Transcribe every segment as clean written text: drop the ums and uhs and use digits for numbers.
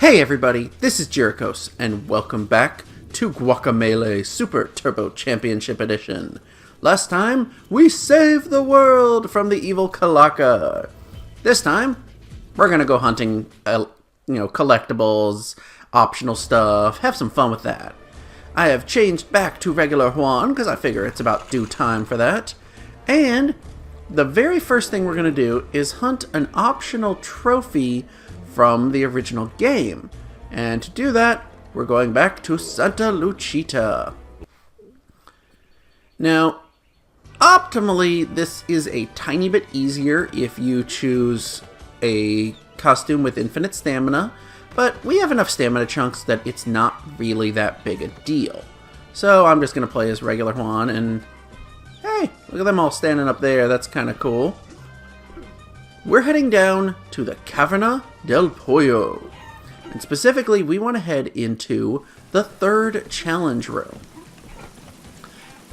Hey everybody, this is Jerichos, and welcome back to Guacamelee Super Turbo Championship Edition. Last time, we saved the world from the evil Kalaka. This time, we're gonna go hunting, collectibles, optional stuff, have some fun with that. I have changed back to regular Juan, because I figure it's about due time for that. And the very first thing we're gonna do is hunt an optional trophy from the original game. And to do that, we're going back to Santa Lucita. Now, optimally, this is a tiny bit easier if you choose a costume with infinite stamina, but we have enough stamina chunks that it's not really that big a deal. So I'm just going to play as regular Juan, and hey, look at them all standing up there, that's kind of cool. We're heading down to the Caverna del Pollo. And specifically, we want to head into the third challenge room.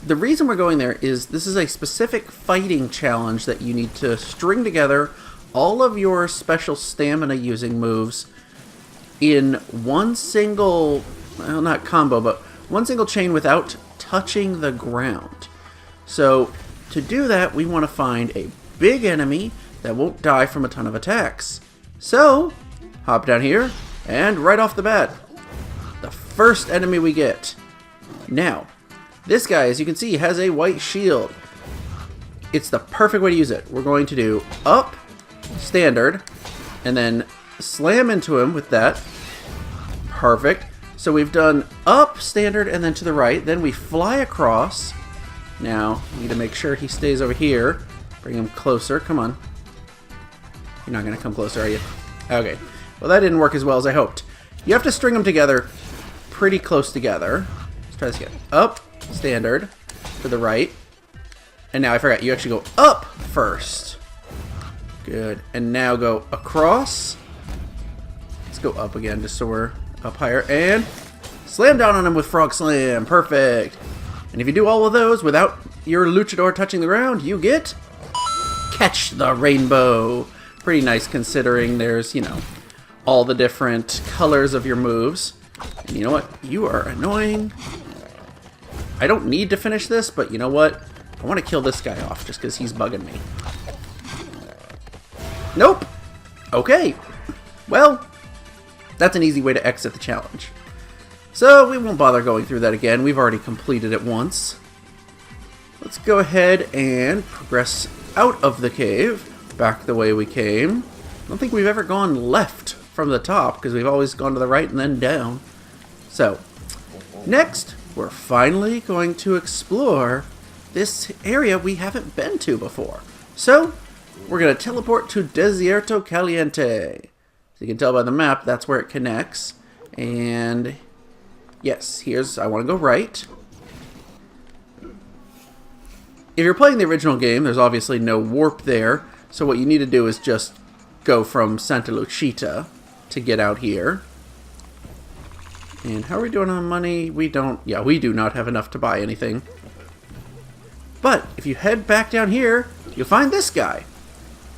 The reason we're going there is this is a specific fighting challenge that you need to string together all of your special stamina using moves in one single, well, not combo, but one single chain without touching the ground. So to do that, we want to find a big enemy that won't die from a ton of attacks. So, hop down here, and right off the bat, the first enemy we get. Now, this guy, as you can see, has a white shield. It's the perfect way to use it. We're going to do up, standard, and then slam into him with that. Perfect. So we've done up, standard, and then to the right. Then we fly across. Now, we need to make sure he stays over here. Bring him closer. Come on. You're not going to come closer, are you? Okay. Well, that didn't work as well as I hoped. You have to string them together pretty close together. Let's try this again. Up, standard, to the right. And now I forgot, you actually go up first. Good. And now go across. Let's go up again just so we're up higher. And slam down on him with Frog Slam. Perfect. And if you do all of those without your luchador touching the ground, you get Catch the Rainbow. Pretty nice considering there's, all the different colors of your moves. And you know what? You are annoying. I don't need to finish this, but you know what? I want to kill this guy off just because he's bugging me. Nope. Okay. Well, that's an easy way to exit the challenge. So we won't bother going through that again. We've already completed it once. Let's go ahead and progress out of the cave. Back the way we came. I don't think we've ever gone left from the top because we've always gone to the right and then down. So, next, we're finally going to explore this area we haven't been to before. So, we're going to teleport to Desierto Caliente. So you can tell by the map, that's where it connects. And, yes, I want to go right. If you're playing the original game, there's obviously no warp there. So what you need to do is just go from Santa Lucita to get out here. And how are we doing on money? We do not have enough to buy anything. But if you head back down here, you'll find this guy.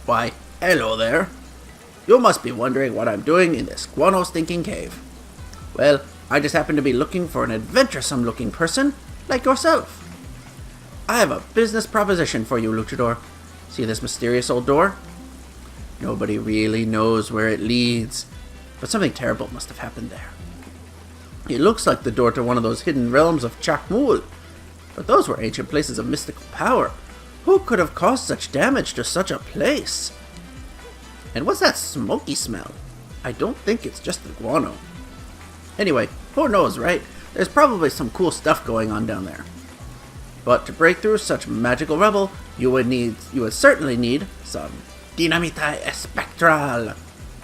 Why, hello there. You must be wondering what I'm doing in this guano-stinking cave. Well, I just happen to be looking for an adventuresome-looking person like yourself. I have a business proposition for you, luchador. See this mysterious old door? Nobody really knows where it leads, but something terrible must have happened there. It looks like the door to one of those hidden realms of Chacmul, but those were ancient places of mystical power. Who could have caused such damage to such a place? And what's that smoky smell? I don't think it's just the guano. Anyway, who knows, right? There's probably some cool stuff going on down there. But to break through such magical rubble, you would certainly need some Dinamita Espectral.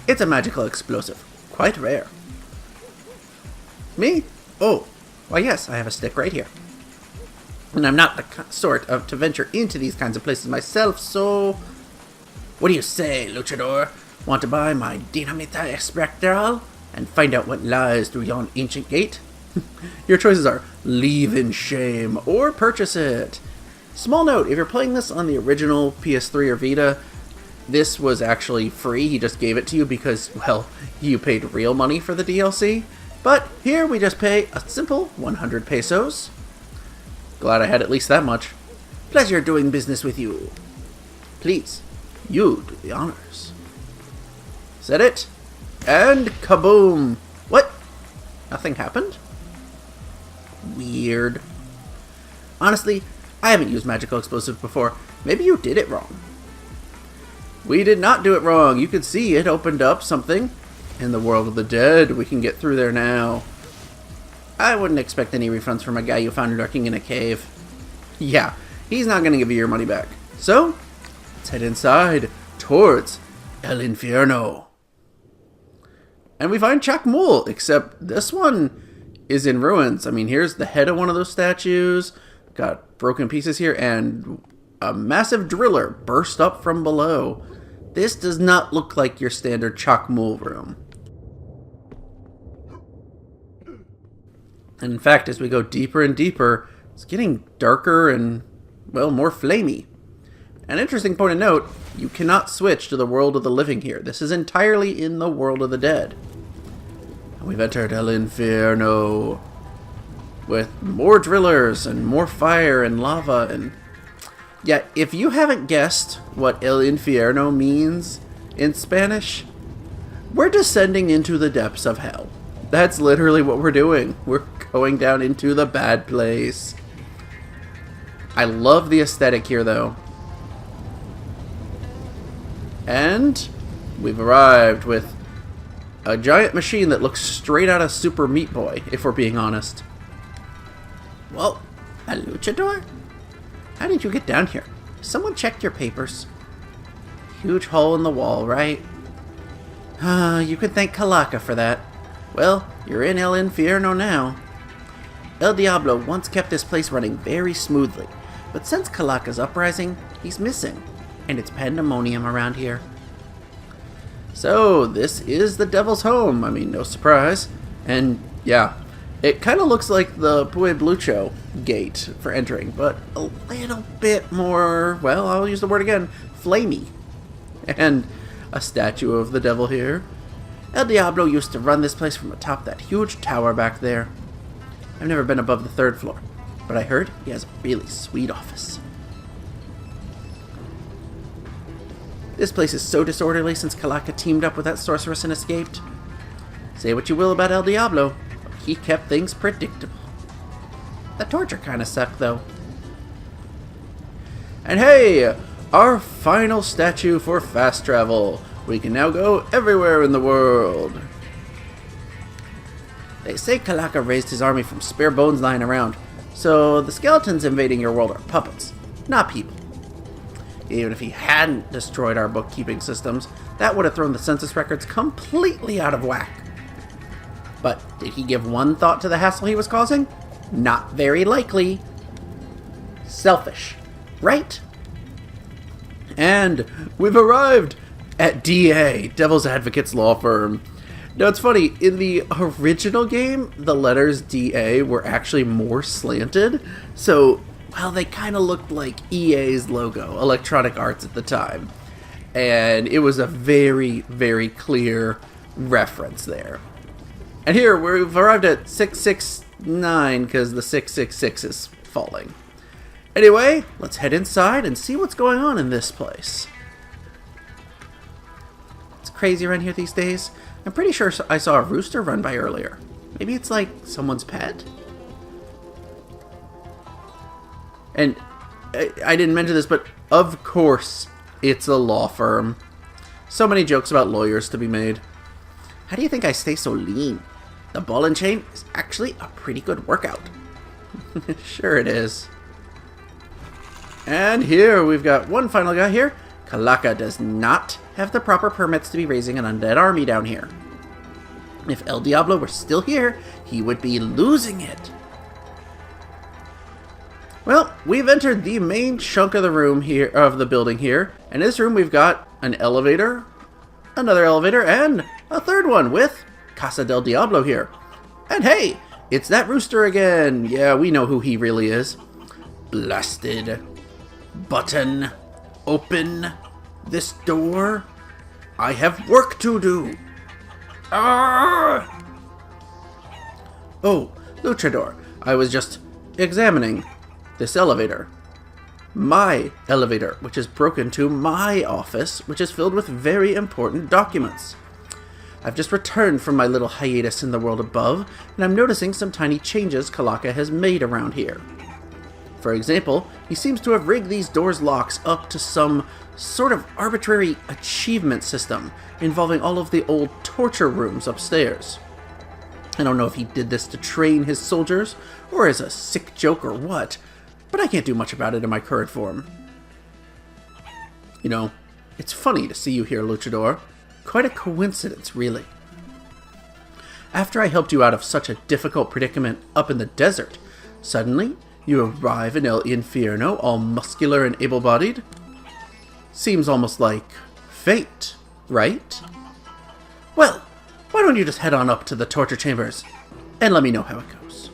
It's a magical explosive, quite rare. Me? Oh, why yes, I have a stick right here. And I'm not the sort to venture into these kinds of places myself, so... What do you say, luchador? Want to buy my Dinamita Espectral and find out what lies through yon ancient gate? Your choices are leave in shame or purchase it. Small note, if you're playing this on the original PS3 or Vita, this was actually free. He just gave it to you because, well, you paid real money for the DLC. But here we just pay a simple 100 pesos. Glad I had at least that much. Pleasure doing business with you. Please, you do the honors. Said it, and kaboom! What? Nothing happened? Weird. Honestly, I haven't used magical explosives before. Maybe you did it wrong. We did not do it wrong. You can see it opened up something in the world of the dead. We can get through there now. I wouldn't expect any refunds from a guy you found lurking in a cave. Yeah, he's not going to give you your money back. So, let's head inside towards El Infierno. And we find Guacamelee, except this one is in ruins. I mean, here's the head of one of those statues. Got broken pieces here, and a massive driller burst up from below. This does not look like your standard Guacamelee room. And in fact, as we go deeper and deeper, it's getting darker and, well, more flamey. An interesting point of note, you cannot switch to the world of the living here. This is entirely in the world of the dead. And we've entered El Infierno with more drillers and more fire and lava. And yeah, if you haven't guessed what El Infierno means in Spanish, we're descending into the depths of hell. That's literally what we're doing. We're going down into the bad place. I love the aesthetic here, though. And we've arrived with a giant machine that looks straight out of Super Meat Boy, if we're being honest. Well, a luchador? How did you get down here? Someone checked your papers. Huge hole in the wall, right? You can thank Calaca for that. Well, you're in El Infierno now. El Diablo once kept this place running very smoothly, but since Calaca's uprising, he's missing, and it's pandemonium around here. So, this is the Devil's Home. I mean, no surprise. And, yeah, it kind of looks like the Pueblucho gate for entering, but a little bit more, well, I'll use the word again, flamey. And a statue of the devil here. El Diablo used to run this place from atop that huge tower back there. I've never been above the 3rd floor, but I heard he has a really sweet office. This place is so disorderly since Calaca teamed up with that sorceress and escaped. Say what you will about El Diablo, but he kept things predictable. The torture kind of sucked, though. And hey, our final statue for fast travel. We can now go everywhere in the world. They say Calaca raised his army from spare bones lying around, so the skeletons invading your world are puppets, not people. Even if he hadn't destroyed our bookkeeping systems, that would have thrown the census records completely out of whack. But did he give one thought to the hassle he was causing? Not very likely. Selfish, right? And we've arrived at DA, Devil's Advocates Law Firm. Now, it's funny, in the original game, the letters DA were actually more slanted, so, well, they kind of looked like EA's logo, Electronic Arts at the time. And it was a very, very clear reference there. And here, we've arrived at 669, because the 666 is falling. Anyway, let's head inside and see what's going on in this place. It's crazy around here these days. I'm pretty sure I saw a rooster run by earlier. Maybe it's like someone's pet? And I didn't mention this, but of course it's a law firm. So many jokes about lawyers to be made. How do you think I stay so lean? The ball and chain is actually a pretty good workout. Sure it is. And here we've got one final guy here. Calaca does not have the proper permits to be raising an undead army down here. If El Diablo were still here, he would be losing it. Well, we've entered the main chunk of the room here, of the building here. In this room we've got an elevator, another elevator, and a third one with Casa del Diablo here. And hey, it's that rooster again. Yeah, we know who he really is. Blasted. Button. Open. This door? I have work to do. Ah! Oh, Luchador, I was just examining this elevator. My elevator, which is broken to my office, which is filled with very important documents. I've just returned from my little hiatus in the world above, and I'm noticing some tiny changes Kalaka has made around here. For example, he seems to have rigged these doors' locks up to some sort of arbitrary achievement system involving all of the old torture rooms upstairs. I don't know if he did this to train his soldiers, or as a sick joke or what, but I can't do much about it in my current form. You know, it's funny to see you here, Luchador. Quite a coincidence, really. After I helped you out of such a difficult predicament up in the desert, suddenly you arrive in El Infierno all muscular and able-bodied. Seems almost like fate, right? Well, why don't you just head on up to the torture chambers and let me know how it goes.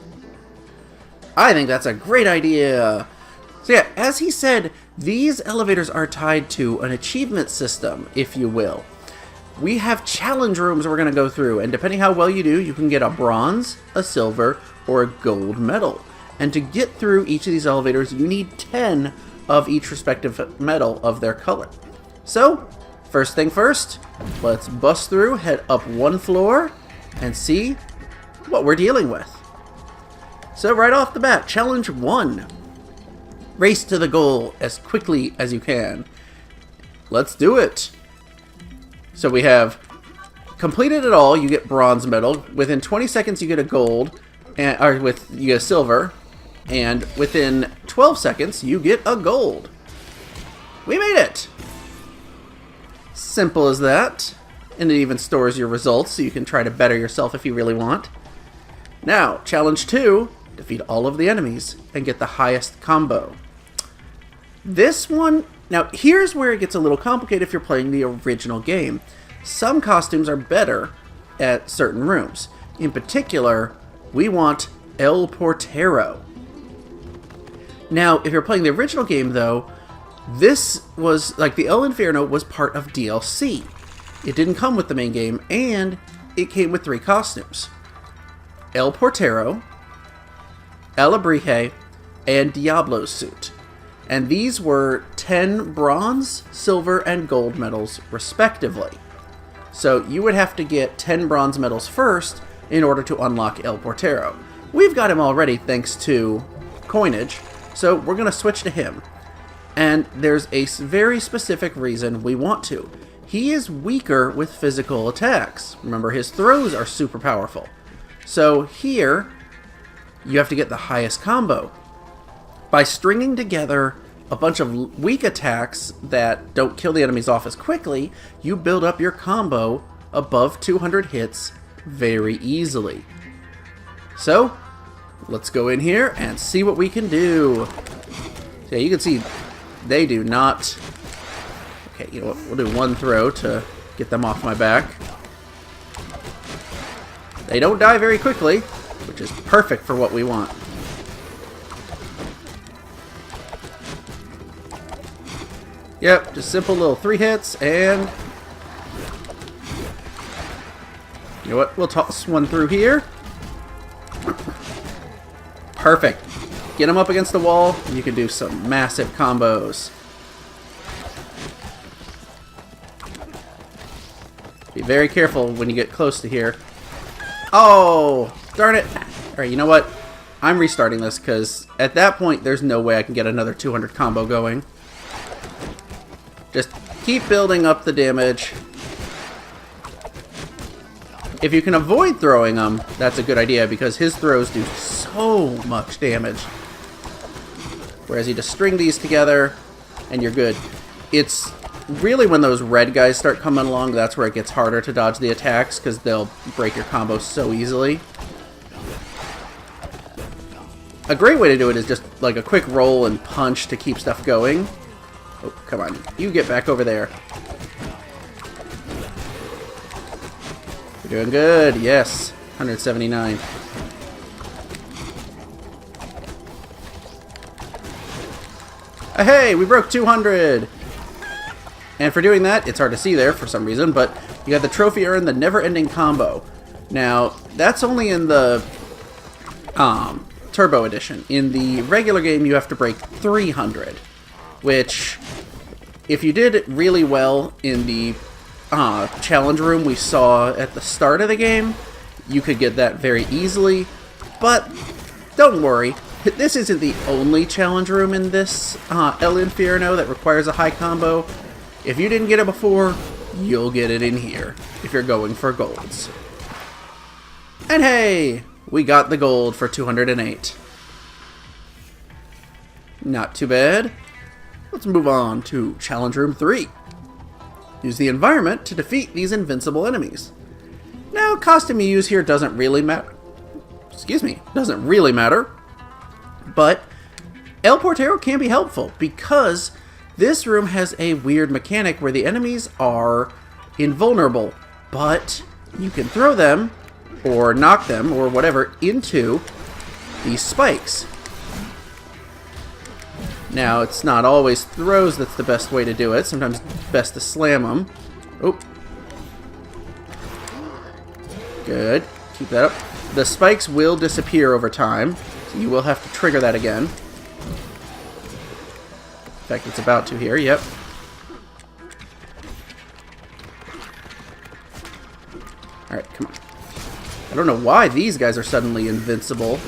I think that's a great idea. So yeah, as he said, these elevators are tied to an achievement system, if you will. We have challenge rooms we're going to go through, and depending how well you do, you can get a bronze, a silver, or a gold medal. And to get through each of these elevators, you need 10 of each respective medal of their color. So, first thing first, let's bust through, head up one floor, and see what we're dealing with. So right off the bat, challenge 1. Race to the goal as quickly as you can. Let's do it. So we have completed it all, you get bronze medal. Within 20 seconds you get a gold, you get a silver. And within 12 seconds you get a gold. We made it! Simple as that. And it even stores your results so you can try to better yourself if you really want. Now, challenge 2, defeat all of the enemies and get the highest combo. This one, now here's where it gets a little complicated if you're playing the original game. Some costumes are better at certain rooms. In particular, we want El Portero. Now, if you're playing the original game though, this was, like the El Infierno was part of DLC. It didn't come with the main game, and it came with 3 costumes. El Portero, El Abrije, and Diablo's suit. And these were 10 bronze, silver, and gold medals, respectively. So you would have to get 10 bronze medals first in order to unlock El Portero. We've got him already thanks to coinage, so we're going to switch to him. And there's a very specific reason we want to. He is weaker with physical attacks. Remember, his throws are super powerful. So here, you have to get the highest combo. By stringing together a bunch of weak attacks that don't kill the enemies off as quickly, you build up your combo above 200 hits very easily. So, let's go in here and see what we can do. So yeah, you can see they do not... Okay, you know what? We'll do one throw to get them off my back. They don't die very quickly, which is perfect for what we want. Yep, just simple little 3 hits, and... You know what? We'll toss one through here. Perfect. Get them up against the wall, and you can do some massive combos. Be very careful when you get close to here. Oh, darn it. Alright, you know what? I'm restarting this, because at that point, there's no way I can get another 200 combo going. Just keep building up the damage. If you can avoid throwing them, that's a good idea, because his throws do so much damage. Whereas you just string these together, and you're good. It's really when those red guys start coming along, that's where it gets harder to dodge the attacks, because they'll break your combo so easily. A great way to do it is just like a quick roll and punch to keep stuff going. Oh, come on. You get back over there. You're doing good. Yes. 179. Hey, we broke 200! And for doing that, it's hard to see there for some reason, but you got the trophy urn, the never-ending combo. Now, that's only in the Turbo Edition. In the regular game, you have to break 300, which, if you did really well in the challenge room we saw at the start of the game, you could get that very easily. But don't worry, this isn't the only challenge room in this El Infierno that requires a high combo. If you didn't get it before, you'll get it in here if you're going for golds. And hey, we got the gold for 208. Not too bad. Let's move on to challenge room 3. Use the environment to defeat these invincible enemies. Now, costume you use here doesn't really matter. Doesn't really matter. But El Portero can be helpful because this room has a weird mechanic where the enemies are invulnerable, but you can throw them or knock them or whatever into these spikes. Now, it's not always throws that's the best way to do it. Sometimes it's best to slam them. Oh. Good. Keep that up. The spikes will disappear over time, so you will have to trigger that again. In fact, it's about to here. Yep. Alright, come on. I don't know why these guys are suddenly invincible.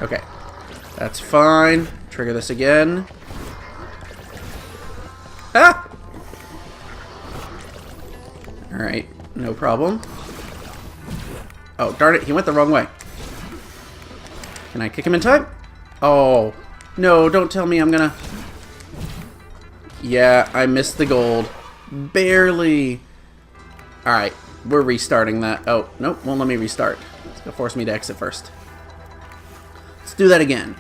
Okay. That's fine. Trigger this again. Ah! Alright, no problem. Oh, darn it, he went the wrong way. Can I kick him in time? Oh, no, don't tell me I'm gonna... Yeah, I missed the gold. Barely. Alright, we're restarting that. Oh, nope, won't let me restart. It's gonna force me to exit first. Let's do that again.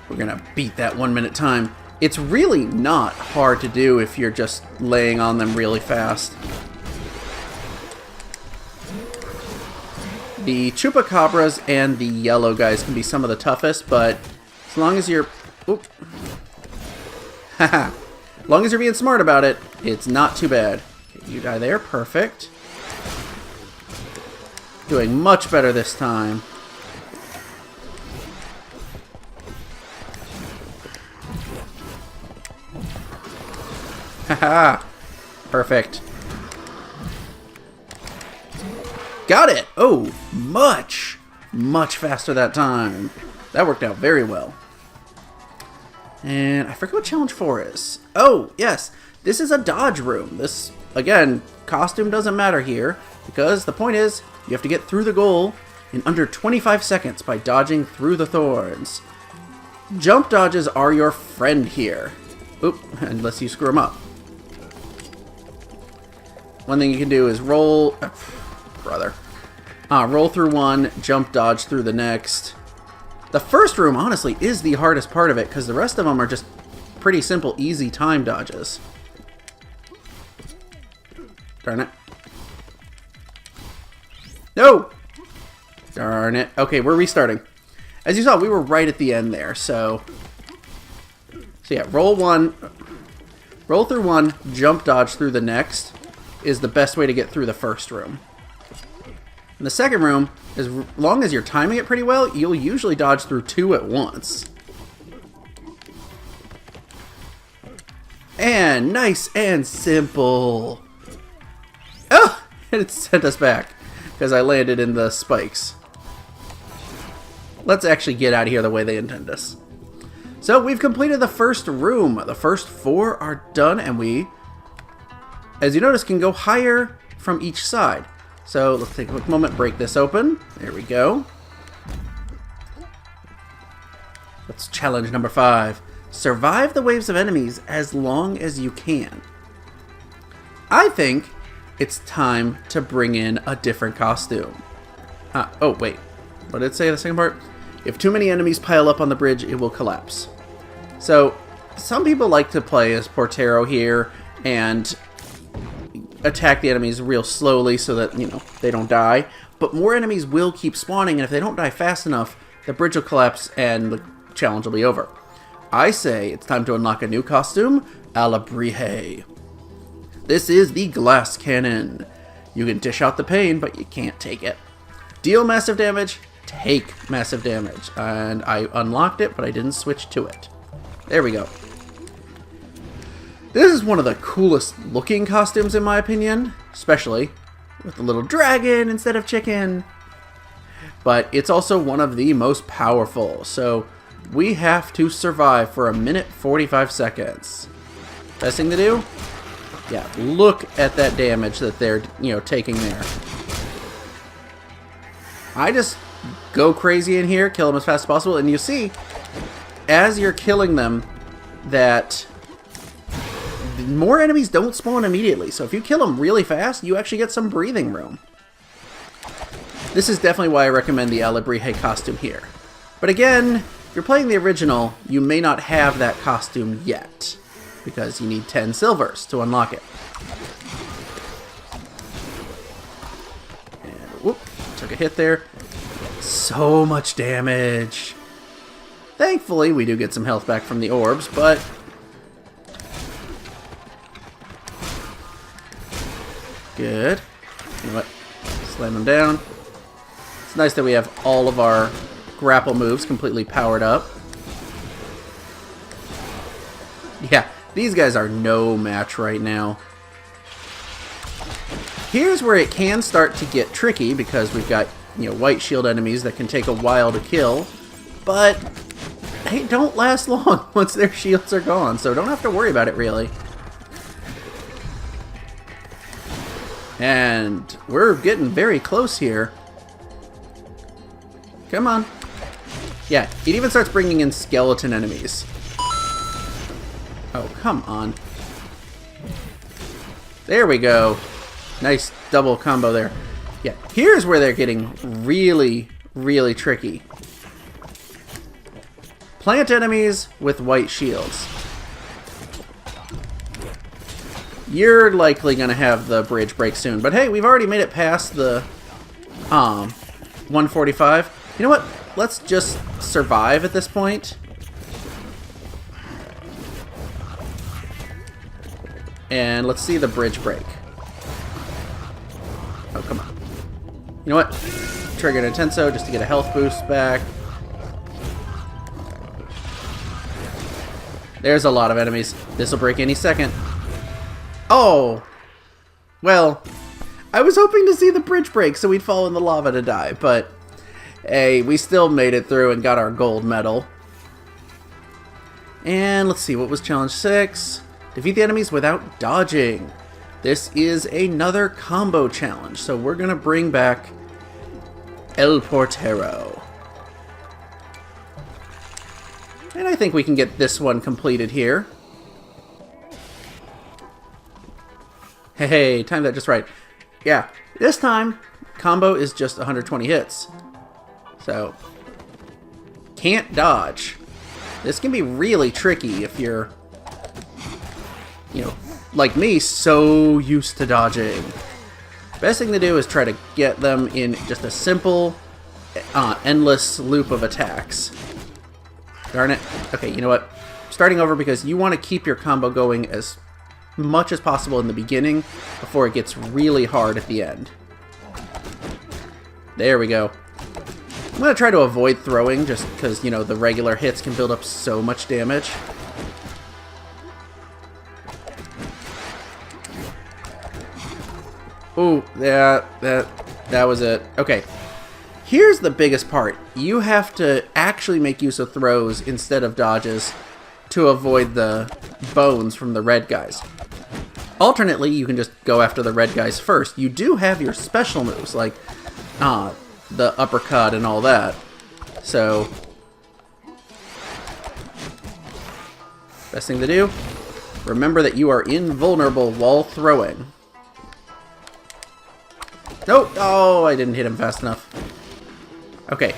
We're gonna beat that 1 minute time. It's really not hard to do if you're just laying on them really fast. The Chupacabras and the yellow guys can be some of the toughest, but as long as you're... Oop. Haha. As long as you're being smart about it, it's not too bad. Okay, you die there. Perfect. Doing much better this time. Haha. Perfect. Got it! Oh, much faster that time. That worked out very well. And I forget what challenge 4 is. Oh, yes. This is a dodge room. This, again, costume doesn't matter here, because the point is, you have to get through the goal in under 25 seconds by dodging through the thorns. Jump dodges are your friend here. Oop, unless you screw them up. One thing you can do is roll... roll through one, jump dodge through the next. The first room, honestly, is the hardest part of it, because the rest of them are just pretty simple, easy time dodges. Darn it. No! Darn it. Okay, we're restarting. As you saw, we were right at the end there, so yeah, roll through one, jump dodge through the next is the best way to get through the first room. In the second room, as long as you're timing it pretty well, you'll usually dodge through 2 at once. And nice and simple. Oh! And it sent us back because I landed in the spikes. Let's actually get out of here the way they intend us. So we've completed the first room. The first 4 are done, and we, as you notice, can go higher from each side. So let's take a quick moment, break this open. There we go. Let's challenge number 5. Survive the waves of enemies as long as you can. I think it's time to bring in a different costume. Oh, wait. What did it say in the second part? If too many enemies pile up on the bridge, it will collapse. So, some people like to play as Portero here and attack the enemies real slowly so that, you know, they don't die. But more enemies will keep spawning, and if they don't die fast enough, the bridge will collapse and the challenge will be over. I say it's time to unlock a new costume, Alebrije. This is the glass cannon. You can dish out the pain, but you can't take it. Deal massive damage, take massive damage. And I unlocked it, but I didn't switch to it. There we go. This is one of the coolest looking costumes in my opinion, especially with the little dragon instead of chicken. But it's also one of the most powerful, so we have to survive for 1:45 seconds. Best thing to do? Yeah, look at that damage that they're, taking there. I just go crazy in here, kill them as fast as possible, and you see, as you're killing them, that more enemies don't spawn immediately. So if you kill them really fast, you actually get some breathing room. This is definitely why I recommend the Alebrije costume here. But again, if you're playing the original, you may not have that costume yet, because you need 10 silvers to unlock it. And whoop, took a hit there. So much damage. Thankfully, we do get some health back from the orbs, but good. You know what? Slam them down. It's nice that we have all of our grapple moves completely powered up. Yeah, these guys are no match right now. Here's where it can start to get tricky because we've got, white shield enemies that can take a while to kill, but they don't last long once their shields are gone, so don't have to worry about it really. And we're getting very close here. Come on. Yeah, it even starts bringing in skeleton enemies. Oh, come on. There we go. Nice double combo there. Yeah, here's where they're getting really, really tricky. Plant enemies with white shields. You're likely going to have the bridge break soon. But hey, we've already made it past the 145. You know what? Let's just survive at this point. And let's see the bridge break. Oh, come on. You know what? Trigger an Intenso just to get a health boost back. There's a lot of enemies. This will break any second. Oh! Well, I was hoping to see the bridge break so we'd fall in the lava to die, but hey, we still made it through and got our gold medal. And let's see, what was challenge 6? Defeat the enemies without dodging. This is another combo challenge, so we're going to bring back El Portero. And I think we can get this one completed here. Hey, timed that just right. Yeah, this time, combo is just 120 hits. So, can't dodge. This can be really tricky if you're, like me, so used to dodging. Best thing to do is try to get them in just a simple, endless loop of attacks. Darn it. Okay, you know what? Starting over because you want to keep your combo going as much as possible in the beginning before it gets really hard at the end. There we go. I'm going to try to avoid throwing just because, the regular hits can build up so much damage. Ooh, yeah, that was it. Okay. Here's the biggest part. You have to actually make use of throws instead of dodges to avoid the bones from the red guys. Alternately, you can just go after the red guys first. You do have your special moves, like the uppercut and all that. So, best thing to do, remember that you are invulnerable while throwing. Nope. Oh, I didn't hit him fast enough. Okay.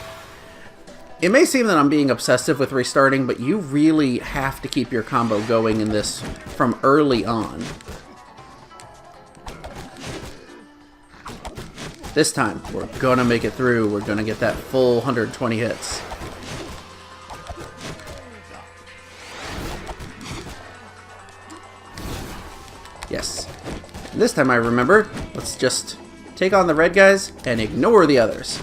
It may seem that I'm being obsessive with restarting, but you really have to keep your combo going in this from early on. This time, we're gonna make it through. We're gonna get that full 120 hits. This time I remembered. Let's just take on the red guys and ignore the others.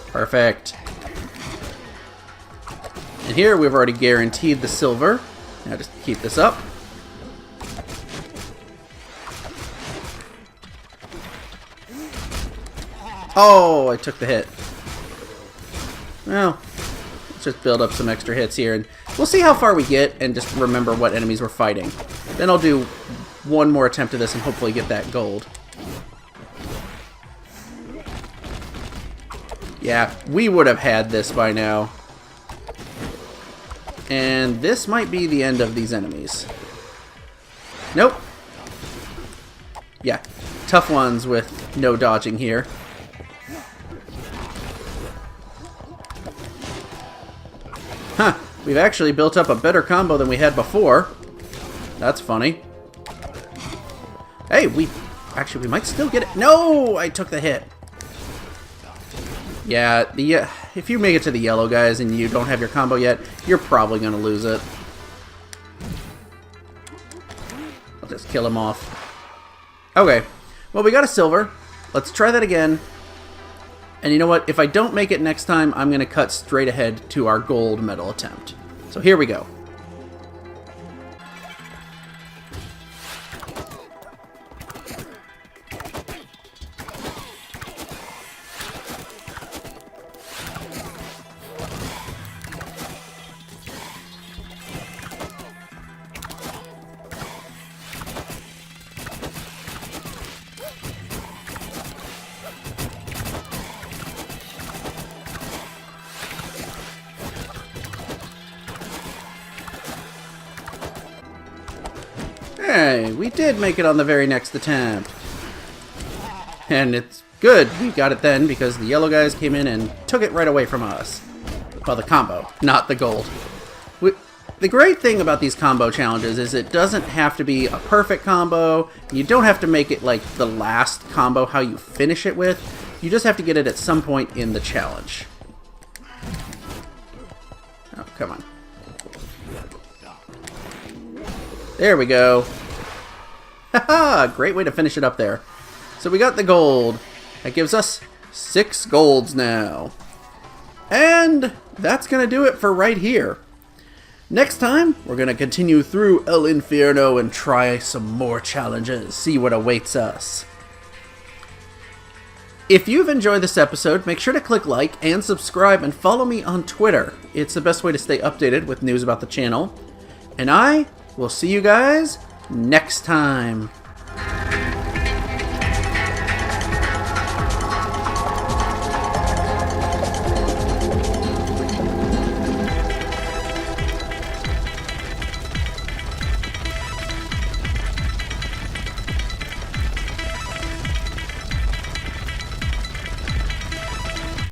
Perfect. And here we've already guaranteed the silver. Now just keep this up. Oh, I took the hit. Well, let's just build up some extra hits here, and we'll see how far we get and just remember what enemies we're fighting. Then I'll do one more attempt at this and hopefully get that gold. Yeah, we would have had this by now. And this might be the end of these enemies. Nope. Yeah, tough ones with no dodging here. Huh, we've actually built up a better combo than we had before. That's funny. Hey, we might still get it. No, I took the hit. Yeah, if you make it to the yellow guys and you don't have your combo yet, you're probably going to lose it. I'll just kill him off. Okay, well, we got a silver. Let's try that again. And you know what? If I don't make it next time, I'm going to cut straight ahead to our gold medal attempt. So here we go. Hey, we did make it on the very next attempt. And it's good we got it then, because the yellow guys came in and took it right away from us. Well, the combo, not the gold. The great thing about these combo challenges is it doesn't have to be a perfect combo. You don't have to make it like the last combo how you finish it with. You just have to get it at some point in the challenge. Oh, come on. There we go. Haha, great way to finish it up there. So we got the gold. That gives us 6 golds now. And that's going to do it for right here. Next time, we're going to continue through El Infierno and try some more challenges, see what awaits us. If you've enjoyed this episode, make sure to click like and subscribe and follow me on Twitter. It's the best way to stay updated with news about the channel. And I will see you guys next time.